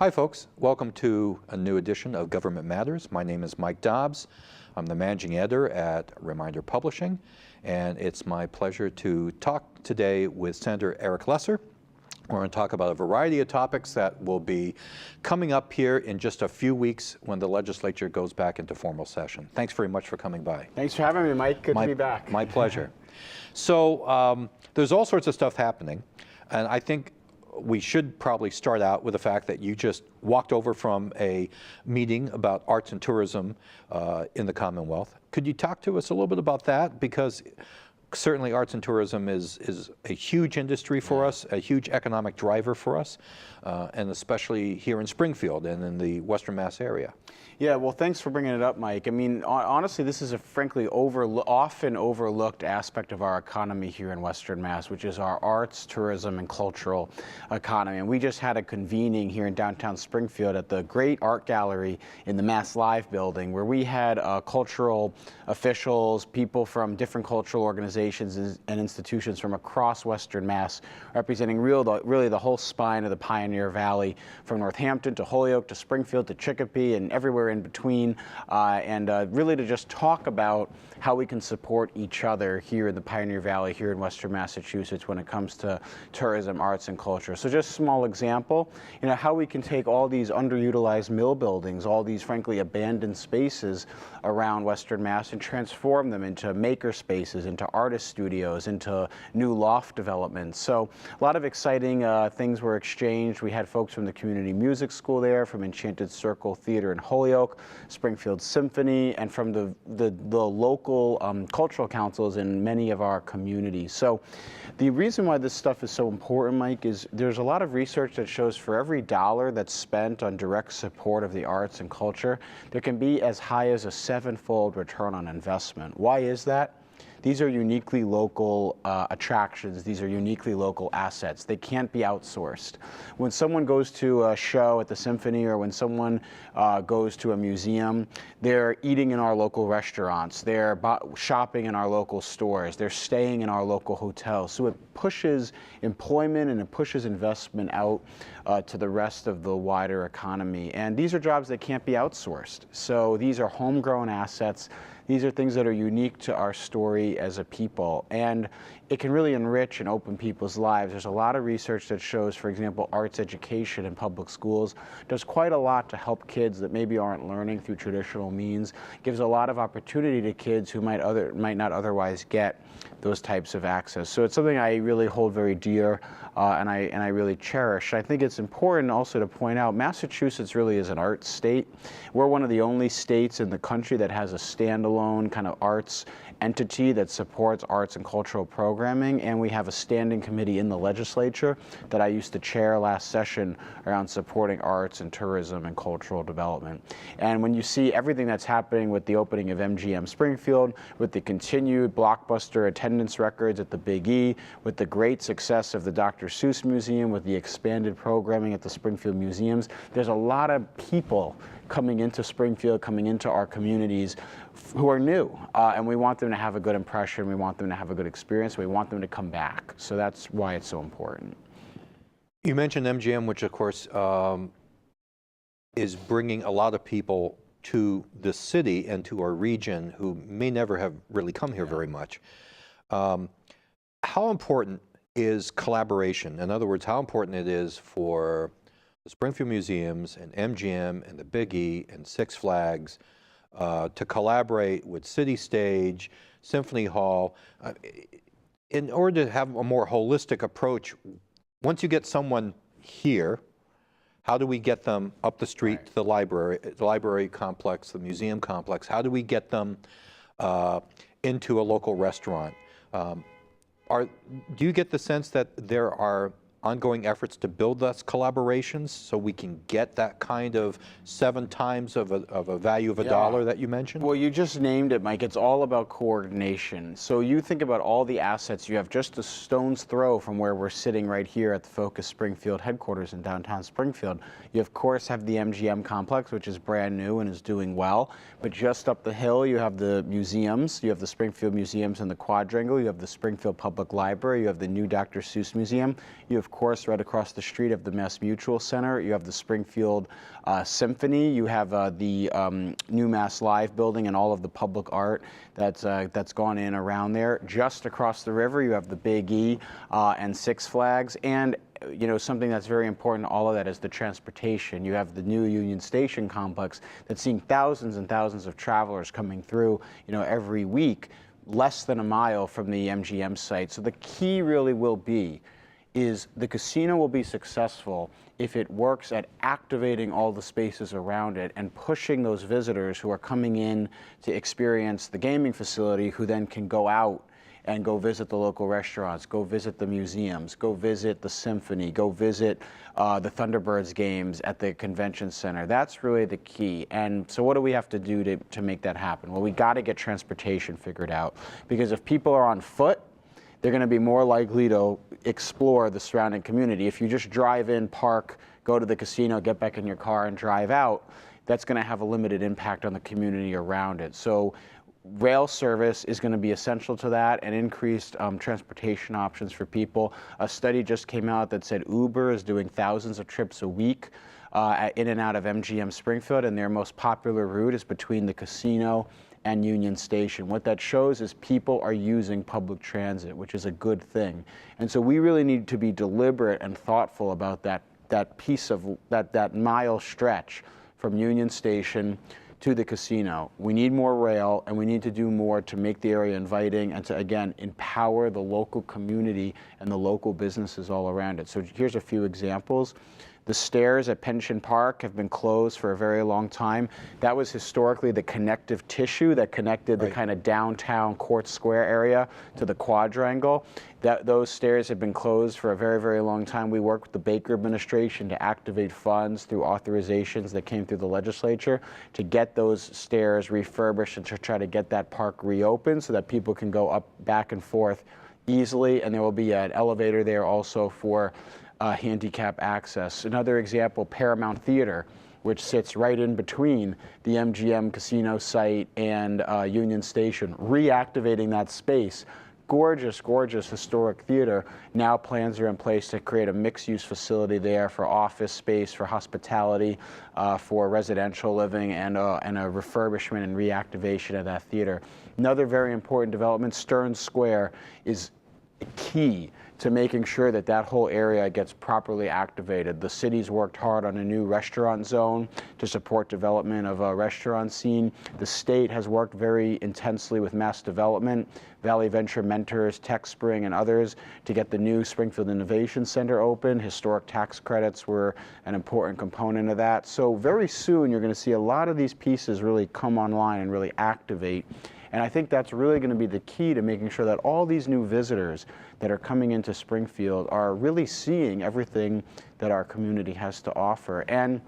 Hi folks, welcome to a new edition of Government Matters. My name is Mike Dobbs. I'm the managing editor at Reminder Publishing, and it's my pleasure to talk today with Senator Eric Lesser. We're going to talk about a variety of topics that will be coming up here in just a few weeks when the legislature goes back into formal session. Thanks very much for coming by. Thanks for having me, Mike. Good to be back. My pleasure. So there's all sorts of stuff happening, and I think we should probably start out with the fact that you just walked over from a meeting about arts and tourism in the Commonwealth. Could you talk to us a little bit about that? Because certainly arts and tourism is a huge industry for us, a huge economic driver for us, and especially here in Springfield and in the Western Mass area. Yeah, well, thanks for bringing it up, Mike. I mean, honestly, this is a frankly often overlooked aspect of our economy here in Western Mass, which is our arts, tourism, and cultural economy. And we just had a convening here in downtown Springfield at the great art gallery in the Mass Live building, where we had cultural officials, people from different cultural organizations and institutions from across Western Mass, representing really the whole spine of the Pioneer Valley, from Northampton to Holyoke to Springfield to Chicopee and everywhere in between, and really to just talk about how we can support each other here in the Pioneer Valley, here in Western Massachusetts, when it comes to tourism, arts, and culture. So just a small example, how we can take all these underutilized mill buildings, all these frankly abandoned spaces around Western Mass, and transform them into maker spaces, into artist studios, into new loft developments. So a lot of exciting things were exchanged. We had folks from the Community Music School there, from Enchanted Circle Theater in Holyoke, Springfield Symphony, and from the local cultural councils in many of our communities. So the reason why this stuff is so important, Mike, is there's a lot of research that shows for every dollar that's spent on direct support of the arts and culture, there can be as high as a 7-fold return on investment. Why is that? These are uniquely local attractions. These are uniquely local assets. They can't be outsourced. When someone goes to a show at the symphony, or when someone goes to a museum, they're eating in our local restaurants. They're shopping in our local stores. They're staying in our local hotels. So it pushes employment and it pushes investment out to the rest of the wider economy. And these are jobs that can't be outsourced. So these are homegrown assets. These are things that are unique to our story as a people, and it can really enrich and open people's lives. There's a lot of research that shows, for example, arts education in public schools does quite a lot to help kids that maybe aren't learning through traditional means, gives a lot of opportunity to kids who might not otherwise get those types of access. So it's something I really hold very dear and I really cherish. I think it's important also to point out Massachusetts really is an arts state. We're one of the only states in the country that has a standalone kind of arts entity that supports arts and cultural programming, and we have a standing committee in the legislature that I used to chair last session around supporting arts and tourism and cultural development. And when you see everything that's happening with the opening of MGM Springfield, with the continued blockbuster attendance records at the Big E, with the great success of the Dr. Seuss Museum, with the expanded programming at the Springfield Museums, there's a lot of people coming into Springfield, coming into our communities who are new, and we want them to have a good impression, we want them to have a good experience, we want them to come back. So that's why it's so important. You mentioned MGM, which of course is bringing a lot of people to the city and to our region who may never have really come here very much. How important is collaboration? In other words, how important it is for the Springfield Museums and MGM and the Big E and Six Flags to collaborate with City Stage, Symphony Hall, in order to have a more holistic approach. Once you get someone here, how do we get them up the street to the library complex, the museum complex? How do we get them into a local restaurant? Do you get the sense that there are ongoing efforts to build those collaborations so we can get that kind of 7 times of a value of a dollar that you mentioned? Well, you just named it, Mike. It's all about coordination. So you think about all the assets you have just a stone's throw from where we're sitting right here at the Focus Springfield headquarters in downtown Springfield. You, of course, have the MGM complex, which is brand new and is doing well. But just up the hill, you have the museums. You have the Springfield Museums and the Quadrangle. You have the Springfield Public Library. You have the new Dr. Seuss Museum. You, of of course, right across the street of the Mass Mutual Center. You have the Springfield Symphony. You have the new Mass Live building and all of the public art that's gone in around there. Just across the river, you have the Big E and Six Flags. And you know, something that's very important to all of that is the transportation. You have the new Union Station complex that's seeing thousands and thousands of travelers coming through, you know, every week, less than a mile from the MGM site. So the key really will be is the casino will be successful if it works at activating all the spaces around it and pushing those visitors who are coming in to experience the gaming facility, who then can go out and go visit the local restaurants, go visit the museums, go visit the symphony, go visit the Thunderbirds games at the convention center. That's really the key. And so what do we have to do to make that happen? Well, we got to get transportation figured out, because if people are on foot, they're going to be more likely to explore the surrounding community. If you just drive in, park, go to the casino, get back in your car and drive out, that's going to have a limited impact on the community around it. So rail service is going to be essential to that, and increased transportation options for people. A study just came out that said Uber is doing thousands of trips a week in and out of MGM Springfield, and their most popular route is between the casino and Union Station. What that shows is people are using public transit, which is a good thing. And so we really need to be deliberate and thoughtful about that piece of that mile stretch from Union Station to the casino. We need more rail, and we need to do more to make the area inviting and to, again, empower the local community and the local businesses all around it. So here's a few examples. The stairs at Pension Park have been closed for a very long time. That was historically the connective tissue that connected the kind of downtown Court Square area to the quadrangle. Those stairs have been closed for a very, very long time. We worked with the Baker administration to activate funds through authorizations that came through the legislature to get those stairs refurbished and to try to get that park reopened so that people can go up, back and forth easily. And there will be an elevator there also for handicap access. Another example, Paramount Theater, which sits right in between the MGM casino site and Union Station, reactivating that space. Gorgeous, gorgeous historic theater. Now plans are in place to create a mixed-use facility there for office space, for hospitality, for residential living, and a refurbishment and reactivation of that theater. Another very important development, Stearns Square, is key to making sure that that whole area gets properly activated. The city's worked hard on a new restaurant zone to support development of a restaurant scene. The state has worked very intensely with Mass Development, Valley Venture Mentors, TechSpring, and others to get the new Springfield Innovation Center open. Historic tax credits were an important component of that. So very soon you're going to see a lot of these pieces really come online and really activate. And I think that's really going to be the key to making sure that all these new visitors that are coming into Springfield are really seeing everything that our community has to offer. And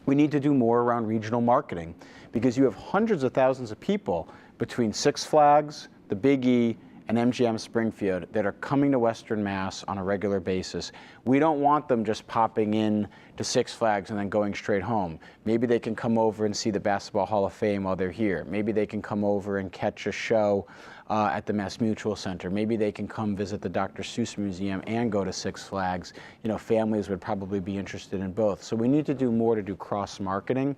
we need to do more around regional marketing, because you have hundreds of thousands of people between Six Flags, the Big E, and MGM Springfield that are coming to Western Mass on a regular basis. We don't want them just popping in to Six Flags and then going straight home. Maybe they can come over and see the Basketball Hall of Fame while they're here. Maybe they can come over and catch a show at the Mass Mutual Center. Maybe they can come visit the Dr. Seuss Museum and go to Six Flags. You know, families would probably be interested in both. So we need to do more to do cross-marketing.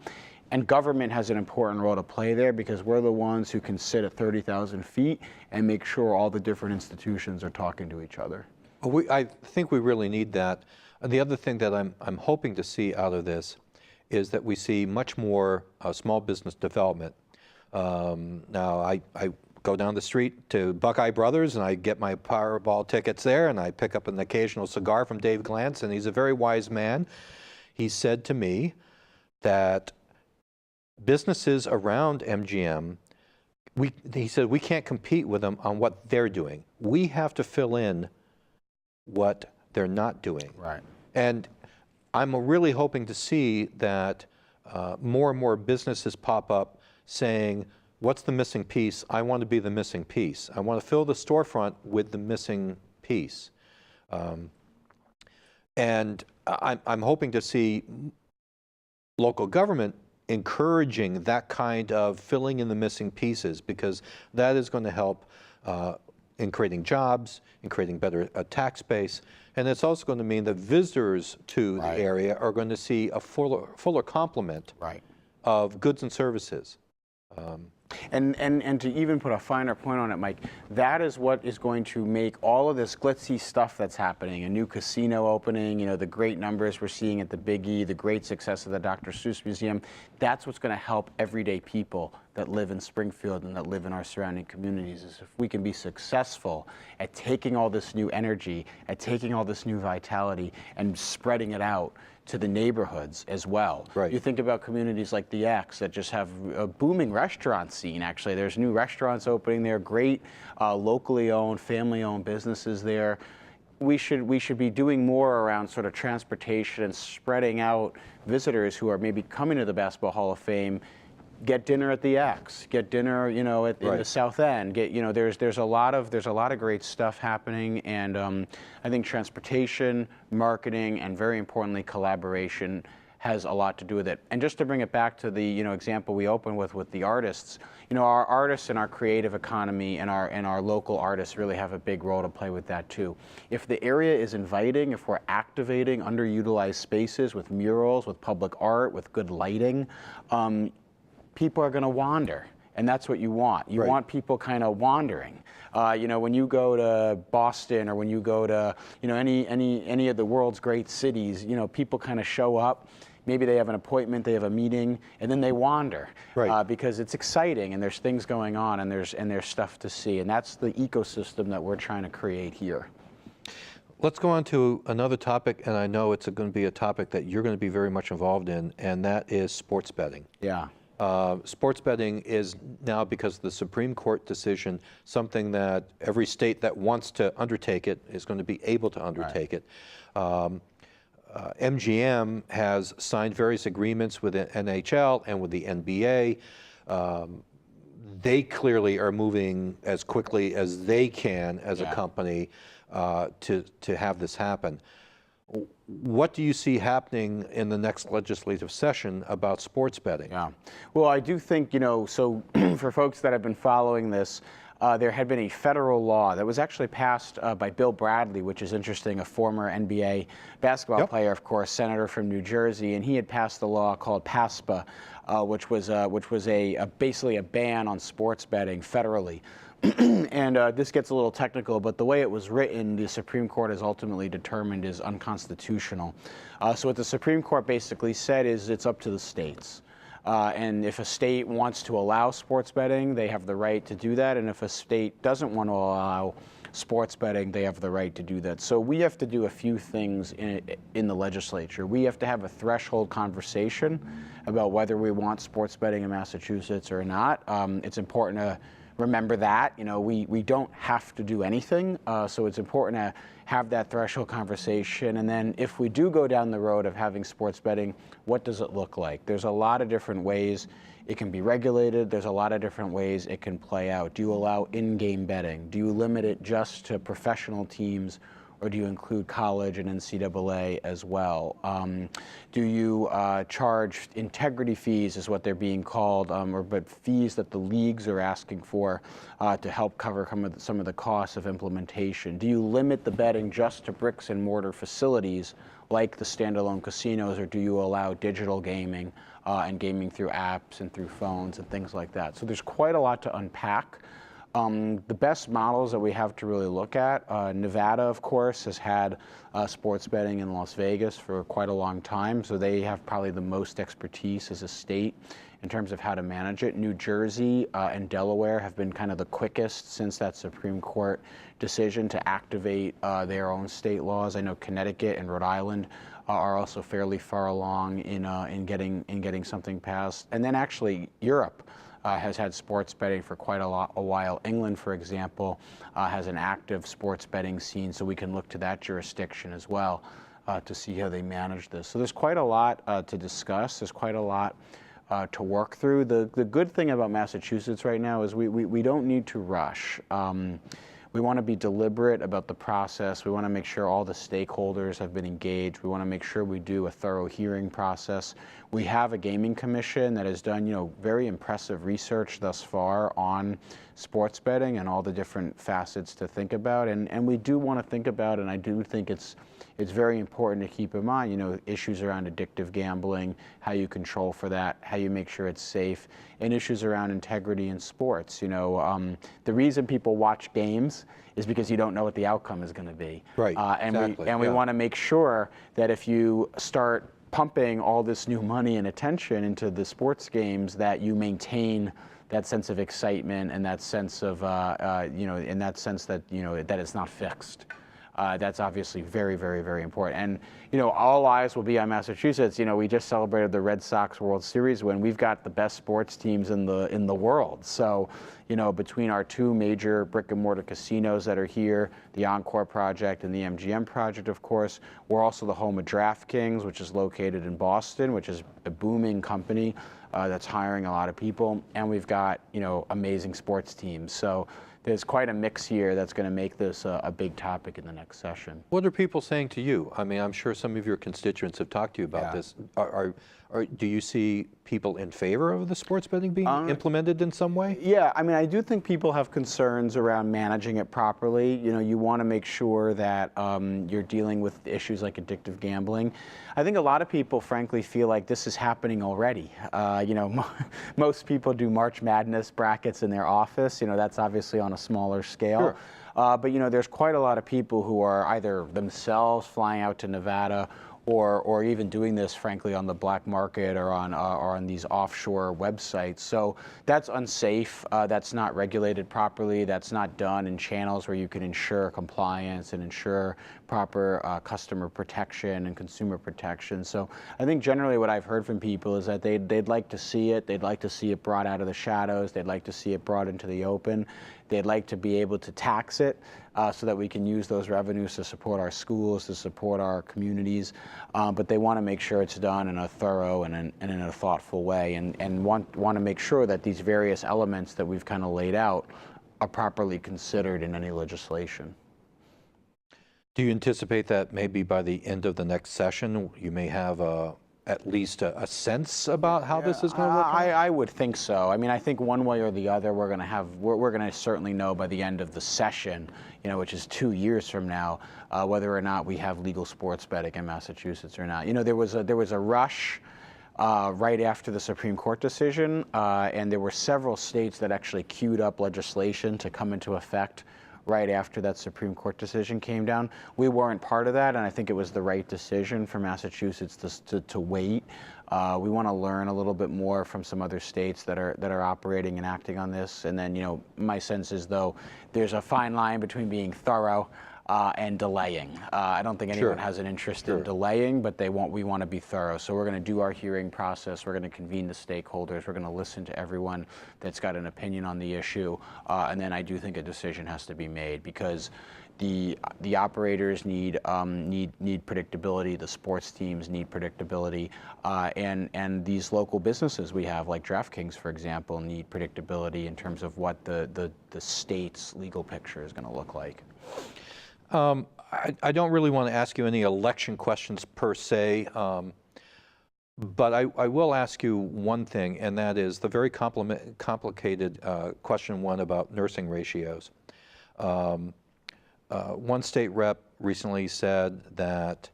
And government has an important role to play there, because we're the ones who can sit at 30,000 feet and make sure all the different institutions are talking to each other. Well, I think we really need that. And the other thing that I'm hoping to see out of this is that we see much more small business development. Now, I go down the street to Buckeye Brothers and I get my Powerball tickets there, and I pick up an occasional cigar from Dave Glantz, and he's a very wise man. He said to me that businesses around MGM, he said, we can't compete with them on what they're doing. We have to fill in what they're not doing. Right. And I'm really hoping to see that more and more businesses pop up saying, what's the missing piece? I want to be the missing piece. I want to fill the storefront with the missing piece. And I'm hoping to see local government encouraging that kind of filling in the missing pieces, because that is going to help in creating jobs, in creating better tax base, And it's also going to mean that visitors to Right. the area are going to see a fuller complement Right. of goods and services. And to even put a finer point on it, Mike, that is what is going to make all of this glitzy stuff that's happening, a new casino opening, you know, the great numbers we're seeing at the Big E, the great success of the Dr. Seuss Museum, that's what's going to help everyday people that live in Springfield and that live in our surrounding communities. Is if we can be successful at taking all this new energy, at taking all this new vitality and spreading it out to the neighborhoods as well. Right. You think about communities like the X that just have a booming restaurant scene, actually. There's new restaurants opening there, great locally owned, family owned businesses there. We should be doing more around sort of transportation and spreading out visitors who are maybe coming to the Basketball Hall of Fame. Get dinner at the X. Get dinner, you know, in the South End. Get, you know, there's a lot of great stuff happening, and I think transportation, marketing, and very importantly, collaboration has a lot to do with it. And just to bring it back to the example we opened with the artists, you know, our artists and our creative economy and our local artists really have a big role to play with that too. If the area is inviting, if we're activating underutilized spaces with murals, with public art, with good lighting, people are going to wander, and that's what you want. You want people kind of wandering. You know, when you go to Boston or when you go to, you know, any of the world's great cities, you know, people kind of show up. Maybe they have an appointment, they have a meeting, and then they wander because it's exciting and there's things going on and there's stuff to see, and that's the ecosystem that we're trying to create here. Let's go on to another topic, and I know it's going to be a topic that you're going to be very much involved in, and that is sports betting. Yeah. Sports betting is now, because of the Supreme Court decision, something that every state that wants to undertake it is going to be able to undertake it. MGM has signed various agreements with the NHL and with the NBA. They clearly are moving as quickly as they can as a company to have this happen. What do you see happening in the next legislative session about sports betting? Yeah, well, I do think, you know, so for folks that have been following this, there had been a federal law that was actually passed by Bill Bradley, which is interesting, a former NBA basketball player, of course, senator from New Jersey, and he had passed a law called PASPA, which was basically a ban on sports betting federally. And this gets a little technical, but the way it was written, the Supreme Court has ultimately determined is unconstitutional. So what the Supreme Court basically said is it's up to the states. And if a state wants to allow sports betting, they have the right to do that. And if a state doesn't want to allow sports betting, they have the right to do that. So we have to do a few things in the legislature. We have to have a threshold conversation about whether we want sports betting in Massachusetts or not. It's important to remember that, you know, we don't have to do anything, so it's important to have that threshold conversation. And then if we do go down the road of having sports betting, what does it look like? There's a lot of different ways it can be regulated. There's a lot of different ways it can play out. Do you allow in-game betting? Do you limit it just to professional teams, or do you include college and NCAA as well? Do you charge integrity fees, is what they're being called, but fees that the leagues are asking for to help cover some of the costs of implementation? Do you limit the betting just to bricks and mortar facilities like the standalone casinos, or do you allow digital gaming and gaming through apps and through phones and things like that? So there's quite a lot to unpack. The best models that we have to really look at, Nevada, of course, has had sports betting in Las Vegas for quite a long time, so they have probably the most expertise as a state in terms of how to manage it. New Jersey and Delaware have been kind of the quickest since that Supreme Court decision to activate their own state laws. I know Connecticut and Rhode Island are also fairly far along in getting something passed. And then actually Europe has had sports betting for quite a while. England, for example, has an active sports betting scene, so we can look to that jurisdiction as well to see how they manage this. So there's quite a lot to discuss. There's quite a lot to work through. The good thing about Massachusetts right now is we don't need to rush. We want to be deliberate about the process. We want to make sure all the stakeholders have been engaged. We want to make sure we do a thorough hearing process. We have a gaming commission that has done, very impressive research thus far on sports betting and all the different facets to think about. And we do want to think about, and I do think it's very important to keep in mind, issues around addictive gambling, how you control for that, how you make sure it's safe, and issues around integrity in sports. The reason people watch games is because you don't know what the outcome is going to be. Right. And we want to make sure that if you start pumping all this new money and attention into the sports games, that you maintain that sense of excitement and that sense of, in that sense that, that it's not fixed. That's obviously very, very, very important. And, all eyes will be on Massachusetts. We just celebrated the Red Sox World Series win. We've got the best sports teams in the world. So, between our two major brick and mortar casinos that are here, the Encore project and the MGM project, of course, we're also the home of DraftKings, which is located in Boston, which is a booming company that's hiring a lot of people. And we've got, amazing sports teams. So there's quite a mix here that's going to make this a big topic in the next session. What are people saying to you? I mean, I'm sure some of your constituents have talked to you about this. Do you see people in favor of the sports betting being implemented in some way? Yeah, I mean, I do think people have concerns around managing it properly. You want to make sure that you're dealing with issues like addictive gambling. I think a lot of people, frankly, feel like this is happening already. Most people do March Madness brackets in their office. That's obviously on a smaller scale. Sure. But there's quite a lot of people who are either themselves flying out to Nevada or even doing this, frankly, on the black market or on these offshore websites. So that's unsafe. That's not regulated properly. That's not done in channels where you can ensure compliance and ensure proper customer protection and consumer protection. So I think generally what I've heard from people is that they'd like to see it. They'd like to see it brought out of the shadows. They'd like to see it brought into the open. They'd like to be able to tax it so that we can use those revenues to support our schools, to support our communities. But they want to make sure it's done in a thorough and in a thoughtful way, and want to make sure that these various elements that we've kind of laid out are properly considered in any legislation. Do you anticipate that maybe by the end of the next session you may have at least a sense about how this is going to work out? I would think so. I mean, I think one way or the other we're going to certainly know by the end of the session, which is 2 years from now, whether or not we have legal sports betting in Massachusetts or not. There was a rush right after the Supreme Court decision, and there were several states that actually queued up legislation to come into effect right after that Supreme Court decision came down. We weren't part of that, and I think it was the right decision for Massachusetts to wait. We want to learn a little bit more from some other states that are operating and acting on this. And then, my sense is, though, there's a fine line between being thorough and delaying. I don't think anyone has an interest in delaying, but we want to be thorough. So we're going to do our hearing process. We're going to convene the stakeholders. We're going to listen to everyone that's got an opinion on the issue. And then I do think a decision has to be made, because the operators need predictability. The sports teams need predictability, and these local businesses we have, like DraftKings, for example, need predictability in terms of what the state's legal picture is going to look like. I don't really want to ask you any election questions per se, but I will ask you one thing, and that is the very complicated question one about nursing ratios. One state rep recently said that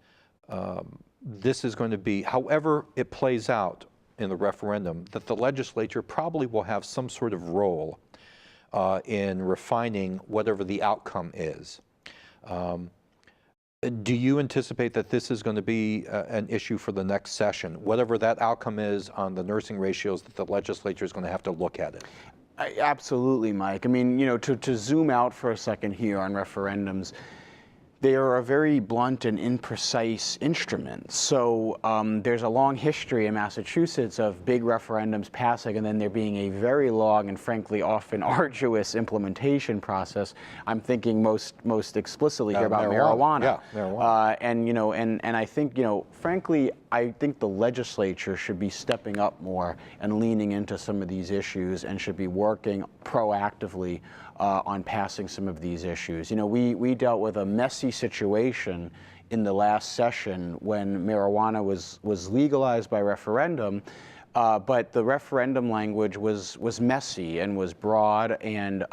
this is going to be, however it plays out in the referendum, that the legislature probably will have some sort of role in refining whatever the outcome is. Do you anticipate that this is going to be an issue for the next session, whatever that outcome is on the nursing ratios, that the legislature is going to have to look at it? Absolutely, Mike. I mean, to zoom out for a second here on referendums, they are a very blunt and imprecise instrument. So there's a long history in Massachusetts of big referendums passing and then there being a very long and frankly often arduous implementation process. I'm thinking most explicitly here about marijuana. Yeah, marijuana. And I think, frankly, I think the legislature should be stepping up more and leaning into some of these issues and should be working proactively on passing some of these issues. You know, we dealt with a messy situation in the last session when marijuana was legalized by referendum, but the referendum language was messy and was broad and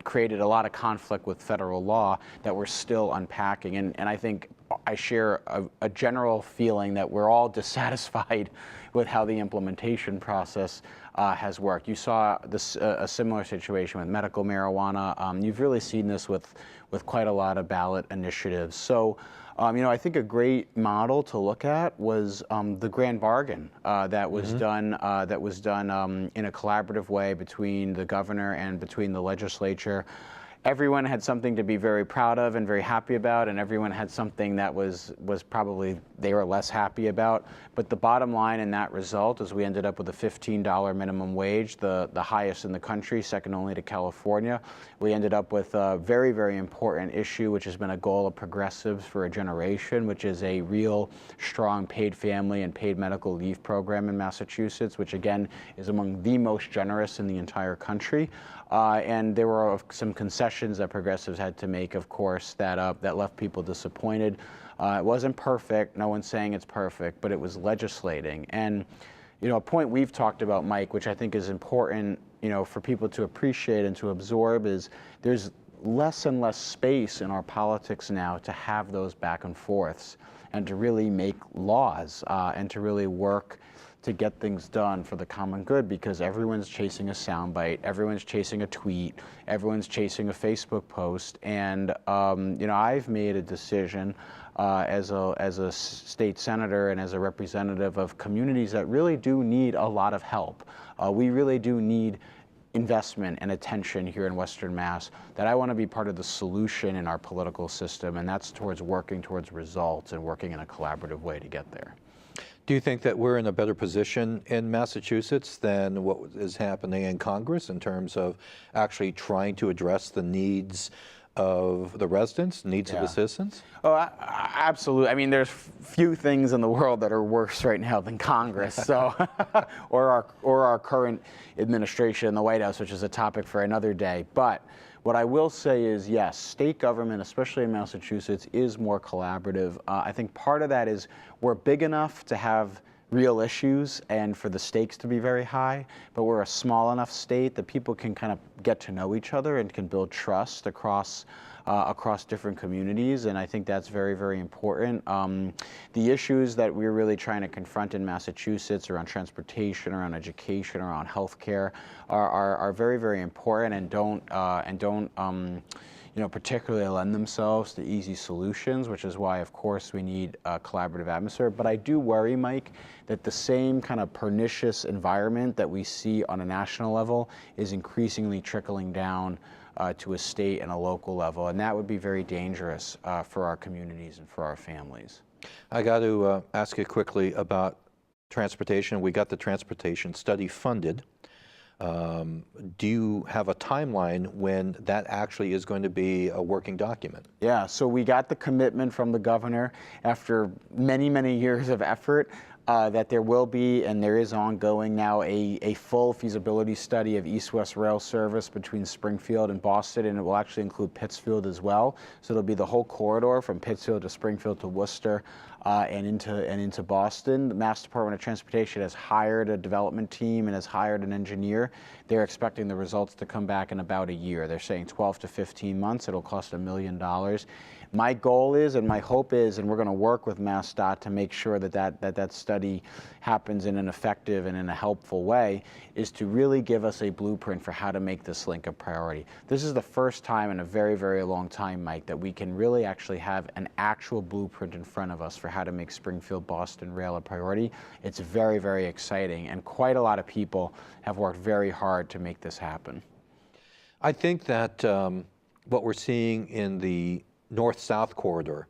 created a lot of conflict with federal law that we're still unpacking. And I think I share a general feeling that we're all dissatisfied with how the implementation process has worked. You saw this a similar situation with medical marijuana. You've really seen this with quite a lot of ballot initiatives. So, you know, I think a great model to look at was the grand bargain that was done in a collaborative way between the governor and between the legislature. Everyone had something to be very proud of and very happy about, and everyone had something that was probably they were less happy about. But the bottom line in that result is we ended up with a $15 minimum wage, the highest in the country, second only to California. We ended up with a very, very important issue, which has been a goal of progressives for a generation, which is a real strong paid family and paid medical leave program in Massachusetts, which again is among the most generous in the entire country. And there were some concessions that progressives had to make, of course, that left people disappointed. It wasn't perfect. No one's saying it's perfect, but it was legislating. And, you know, a point we've talked about, Mike, which I think is important, you know, for people to appreciate and to absorb is there's less and less space in our politics now to have those back and forths and to really make laws and to really work to get things done for the common good, because everyone's chasing a soundbite, everyone's chasing a tweet, everyone's chasing a Facebook post, and you know, I've made a decision as a state senator and as a representative of communities that really do need a lot of help. We really do need investment and attention here in Western Mass, that I want to be part of the solution in our political system, and that's towards working towards results and working in a collaborative way to get there. Do you think that we're in a better position in Massachusetts than what is happening in Congress in terms of actually trying to address the needs of the residents, needs of the citizens? Oh, absolutely. I mean, there's few things in the world that are worse right now than Congress, so or our current administration in the White House, which is a topic for another day. But what I will say is, yes, state government, especially in Massachusetts, is more collaborative. I think part of that is we're big enough to have real issues and for the stakes to be very high, but we're a small enough state that people can kind of get to know each other and can build trust across different communities, and I think that's very, very important. The issues that we're really trying to confront in Massachusetts around transportation, around education, around healthcare are very, very important and don't you know, particularly lend themselves to easy solutions, which is why, of course, we need a collaborative atmosphere. But I do worry, Mike, that the same kind of pernicious environment that we see on a national level is increasingly trickling down to a state and a local level, and that would be very dangerous for our communities and for our families. I got to ask you quickly about transportation. We got the transportation study funded. Do you have a timeline when that actually is going to be a working document? Yeah, so we got the commitment from the governor after many, many years of effort that there will be, and there is ongoing now, a full feasibility study of east-west rail service between Springfield and Boston, and it will actually include Pittsfield as well. So it'll be the whole corridor from Pittsfield to Springfield to Worcester and into Boston. The Mass Department of Transportation has hired a development team and has hired an engineer. They're expecting the results to come back in about a year. They're saying 12 to 15 months. It'll cost $1 million. My goal is, and my hope is, and we're going to work with MassDOT to make sure that study happens in an effective and in a helpful way, is to really give us a blueprint for how to make this link a priority. This is the first time in a very, very long time, Mike, that we can really actually have an actual blueprint in front of us for how to make Springfield-Boston rail a priority. It's very, very exciting, and quite a lot of people have worked very hard to make this happen. I think that what we're seeing in the north-south corridor,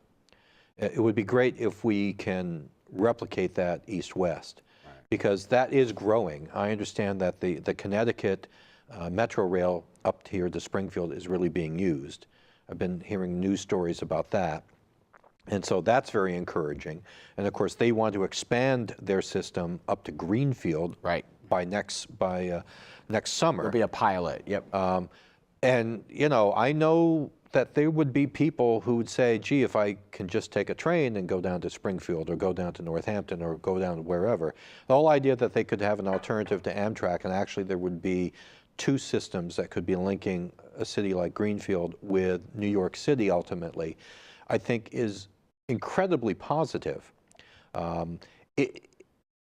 it would be great if we can replicate that east-west, because that is growing. I understand that the Connecticut Metro Rail up here to Springfield is really being used. I've been hearing news stories about that. And so that's very encouraging. And of course, they want to expand their system up to Greenfield by next summer. It'll be a pilot, yep. And, you know, I know that there would be people who would say, gee, if I can just take a train and go down to Springfield or go down to Northampton or go down wherever. The whole idea that they could have an alternative to Amtrak, and actually there would be two systems that could be linking a city like Greenfield with New York City ultimately, I think is incredibly positive.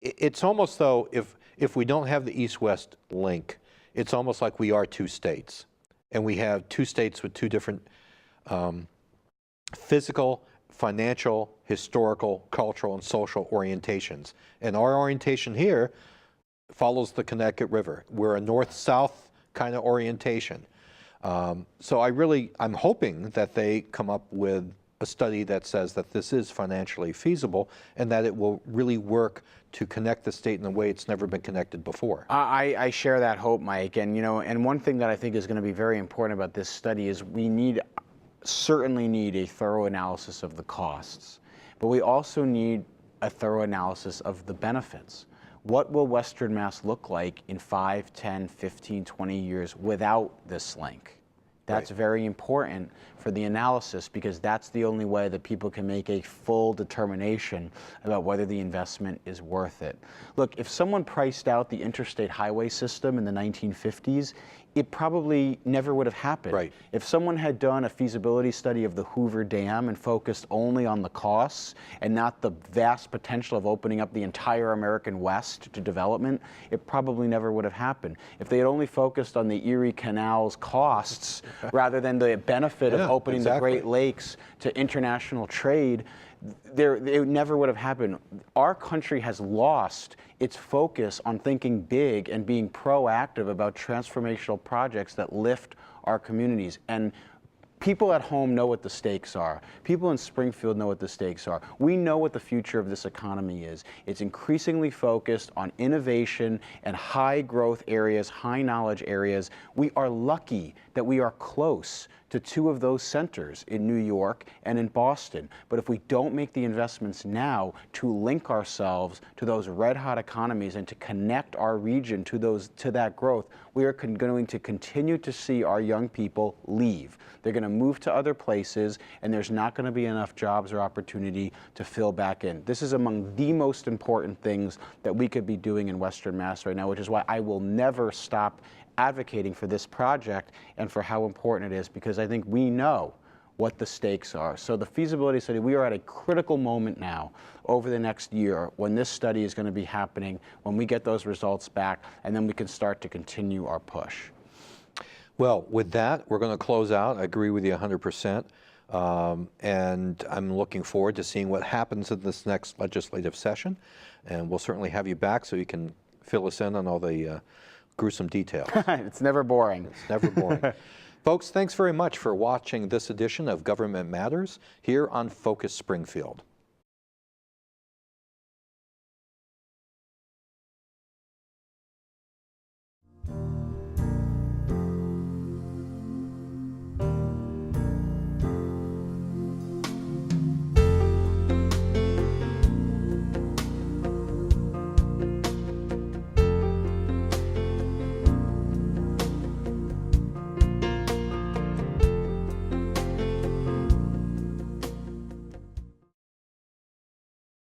It's almost though, if we don't have the east-west link, it's almost like we are two states. And we have two states with two different physical, financial, historical, cultural, and social orientations. And our orientation here follows the Connecticut River. We're a north-south kind of orientation. So I'm hoping that they come up with a study that says that this is financially feasible and that it will really work to connect the state in a way it's never been connected before. I share that hope, Mike. And, you know, and one thing that I think is going to be very important about this study is we certainly need a thorough analysis of the costs, but we also need a thorough analysis of the benefits. What will Western Mass look like in 5, 10, 15, 20 years without this link? That's very important for the analysis, because that's the only way that people can make a full determination about whether the investment is worth it. Look, if someone priced out the interstate highway system in the 1950s, it probably never would have happened. Right. If someone had done a feasibility study of the Hoover Dam and focused only on the costs and not the vast potential of opening up the entire American West to development, it probably never would have happened. If they had only focused on the Erie Canal's costs rather than the benefit of opening the Great Lakes to international trade, it never would have happened. Our country has lost its focus on thinking big and being proactive about transformational projects that lift our communities. And people at home know what the stakes are. People in Springfield know what the stakes are. We know what the future of this economy is. It's increasingly focused on innovation and high growth areas, high knowledge areas. We are lucky that we are close to two of those centers in New York and in Boston. But if we don't make the investments now to link ourselves to those red hot economies and to connect our region to that growth, we are going to continue to see our young people leave. They're going to move to other places, and there's not going to be enough jobs or opportunity to fill back in. This is among the most important things that we could be doing in Western Mass right now, which is why I will never stop advocating for this project and for how important it is, because I think we know what the stakes are. So the feasibility study, we are at a critical moment now over the next year when this study is going to be happening, when we get those results back, and then we can start to continue our push. Well, with that, we're going to close out. I agree with you 100%. And I'm looking forward to seeing what happens in this next legislative session. And we'll certainly have you back so you can fill us in on all the gruesome details. It's never boring. It's never boring. Folks, thanks very much for watching this edition of Government Matters here on Focus Springfield.